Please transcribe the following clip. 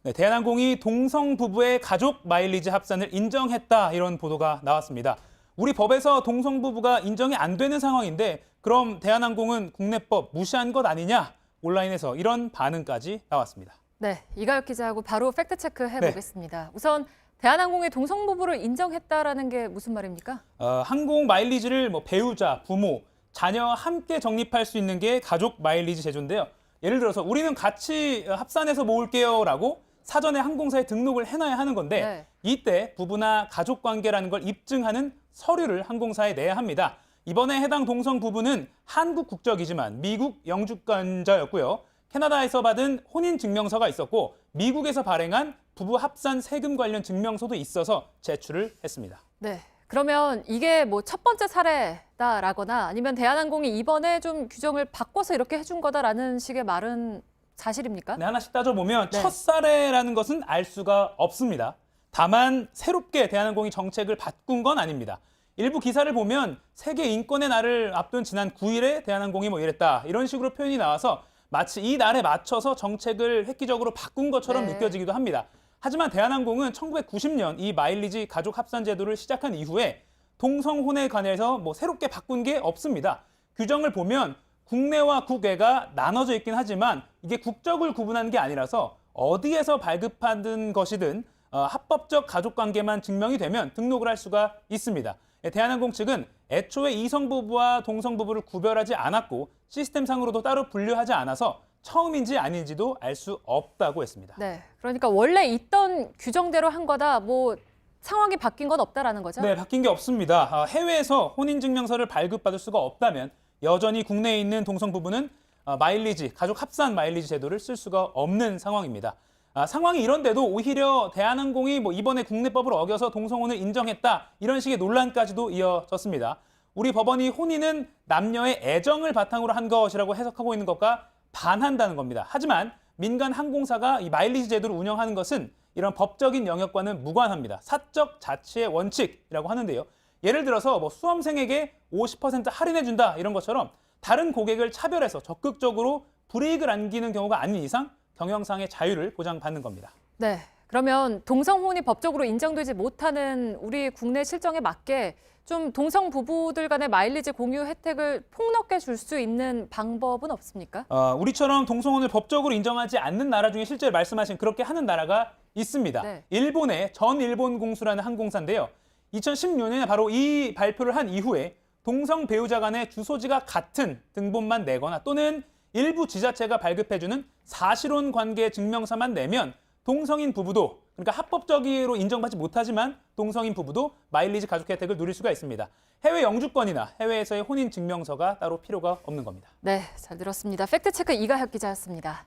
네, 대한항공이 동성 부부의 가족 마일리지 합산을 인정했다, 이런 보도가 나왔습니다. 우리 법에서 동성 부부가 인정이 안 되는 상황인데 그럼 대한항공은 국내법 무시한 것 아니냐? 온라인에서 이런 반응까지 나왔습니다. 네, 이가혁 기자하고 바로 팩트체크 해보겠습니다. 우선 대한항공이 동성 부부를 인정했다라는 게 무슨 말입니까? 항공 마일리지를 배우자, 부모, 자녀 함께 적립할 수 있는 게 가족 마일리지 제도인데요. 예를 들어서 우리는 같이 합산해서 모을게요라고 사전에 항공사에 등록을 해놔야 하는 건데 네. 이때 부부나 가족 관계라는 걸 입증하는 서류를 항공사에 내야 합니다. 이번에 해당 동성 부부는 한국 국적이지만 미국 영주권자였고요. 캐나다에서 받은 혼인증명서가 있었고 미국에서 발행한 부부 합산 세금 관련 증명서도 있어서 제출을 했습니다. 네, 그러면 이게 첫 번째 사례다라거나 아니면 대한항공이 이번에 좀 규정을 바꿔서 이렇게 해준 거다라는 식의 말은 사실입니까? 네, 하나씩 따져보면 네. 첫 사례라는 것은 알 수가 없습니다. 다만 새롭게 대한항공이 정책을 바꾼 건 아닙니다. 일부 기사를 보면 세계 인권의 날을 앞둔 지난 9일에 대한항공이 이랬다, 이런 식으로 표현이 나와서 마치 이 날에 맞춰서 정책을 획기적으로 바꾼 것처럼 네. 느껴지기도 합니다. 하지만 대한항공은 1990년 이 마일리지 가족 합산 제도를 시작한 이후에 동성혼에 관해서 새롭게 바꾼 게 없습니다. 규정을 보면 국내와 국외가 나눠져 있긴 하지만 이게 국적을 구분하는 게 아니라서 어디에서 발급받은 것이든 합법적 가족관계만 증명이 되면 등록을 할 수가 있습니다. 대한항공 측은 애초에 이성부부와 동성부부를 구별하지 않았고 시스템상으로도 따로 분류하지 않아서 처음인지 아닌지도 알 수 없다고 했습니다. 네, 그러니까 원래 있던 규정대로 한 거다, 상황이 바뀐 건 없다라는 거죠? 네, 바뀐 게 없습니다. 해외에서 혼인증명서를 발급받을 수가 없다면 여전히 국내에 있는 동성부부는 마일리지, 가족 합산 마일리지 제도를 쓸 수가 없는 상황입니다. 상황이 이런데도 오히려 대한항공이 이번에 국내법을 어겨서 동성혼을 인정했다, 이런 식의 논란까지도 이어졌습니다. 우리 법원이 혼인은 남녀의 애정을 바탕으로 한 것이라고 해석하고 있는 것과 반한다는 겁니다. 하지만 민간 항공사가 이 마일리지 제도를 운영하는 것은 이런 법적인 영역과는 무관합니다. 사적 자치의 원칙이라고 하는데요. 예를 들어서 수험생에게 50% 할인해준다, 이런 것처럼 다른 고객을 차별해서 적극적으로 불이익을 안기는 경우가 아닌 이상 경영상의 자유를 보장받는 겁니다. 네, 그러면 동성혼이 법적으로 인정되지 못하는 우리 국내 실정에 맞게 좀 동성 부부들 간의 마일리지 공유 혜택을 폭넓게 줄 수 있는 방법은 없습니까? 우리처럼 동성혼을 법적으로 인정하지 않는 나라 중에 실제로 말씀하신 그렇게 하는 나라가 있습니다. 네. 일본의 전일본 공수라는 항공사인데요. 2016년에 바로 이 발표를 한 이후에 동성 배우자 간의 주소지가 같은 등본만 내거나 또는 일부 지자체가 발급해주는 사실혼 관계 증명서만 내면 동성인 부부도, 그러니까 합법적으로 인정받지 못하지만 동성인 부부도 마일리지 가족 혜택을 누릴 수가 있습니다. 해외 영주권이나 해외에서의 혼인 증명서가 따로 필요가 없는 겁니다. 네, 잘 들었습니다. 팩트체크 이가혁 기자였습니다.